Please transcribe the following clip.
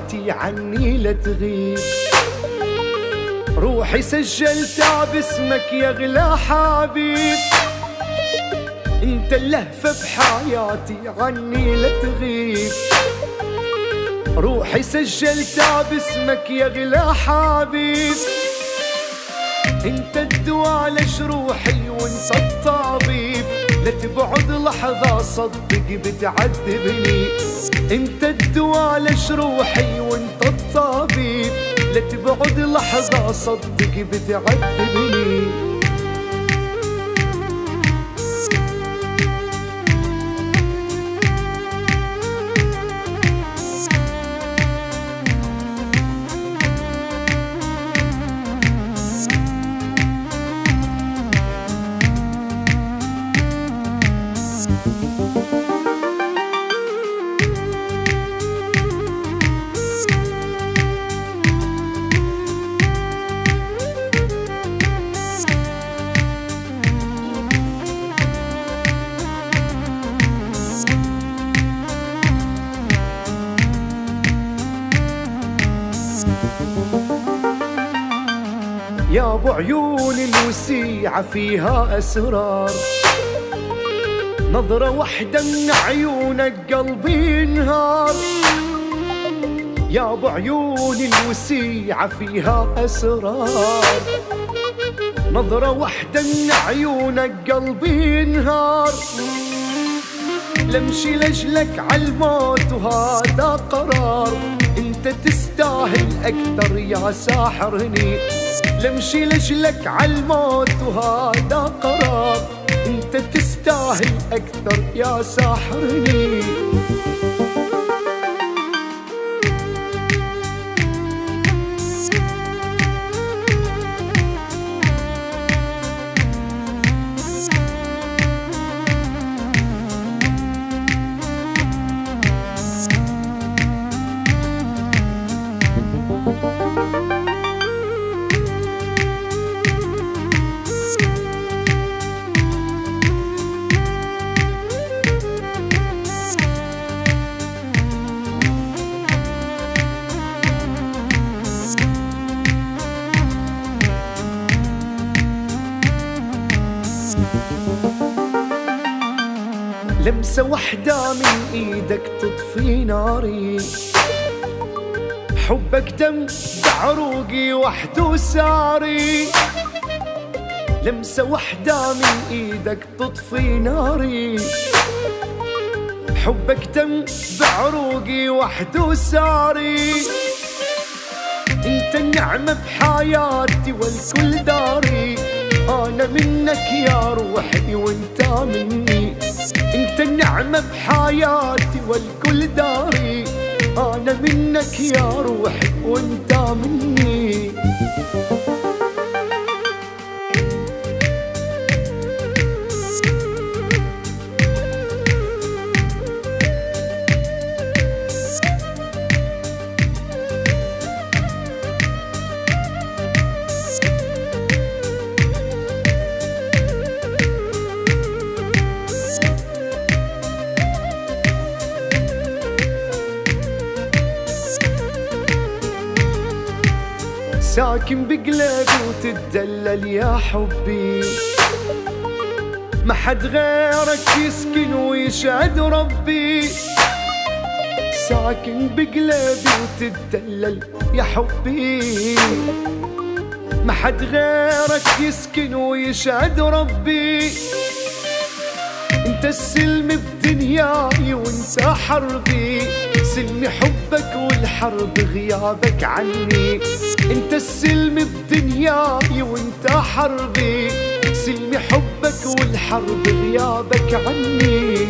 حياتي عني لا تغيب. روحي سجلتها باسمك يا غلا حبيب، انت اللهفة بحياتي عني لا تغيب. روحي سجلتها باسمك يا غلا حبيب، انت الدواء لجروحي وانت الطبيب. لا تبعد لحظة صدق بتعذبني، انت الدواء لجروحي وانت الطبيب. لا تبعد لحظة صدق بتعذبني. يا ابو عيون الوسيعة فيها اسرار، نظرة واحدة من عيونك قلبي ينهار. يا ابو عيون الوسيعة فيها اسرار، نظرة واحدة من عيونك قلبي ينهار. لمشي لجلك عالموت وهذا قرار، انت تستاهل اكثر يا ساحرني. لمشي لجلك عالموت وهذا قرار، انت تستاهل اكثر يا ساحرني. لمسة وحدة من ايدك تطفي ناري، حبك دم بعروقي وحده ساري. لمسة وحدة من ايدك تطفي ناري، حبك دم بعروقي وحده ساري. انت النعمة بحياتي والكل داري، انا منك يا روحي وانت مني. انت النعمة بحياتي والكل داري، انا منك يا روحي وانت مني. ساكن بقلبي وتدلل يا حبي، ما حد غيرك يسكن ويشهد ربي. ساكن بقلبي وتدلل يا حبي، ما حد غيرك يسكن ويشهد ربي. انت السلم بدنياي وانت حربي، سلمي حبك والحرب غيابك عني. انت السلم بدنياي وانت حربي، سلمي حبك والحرب غيابك عني.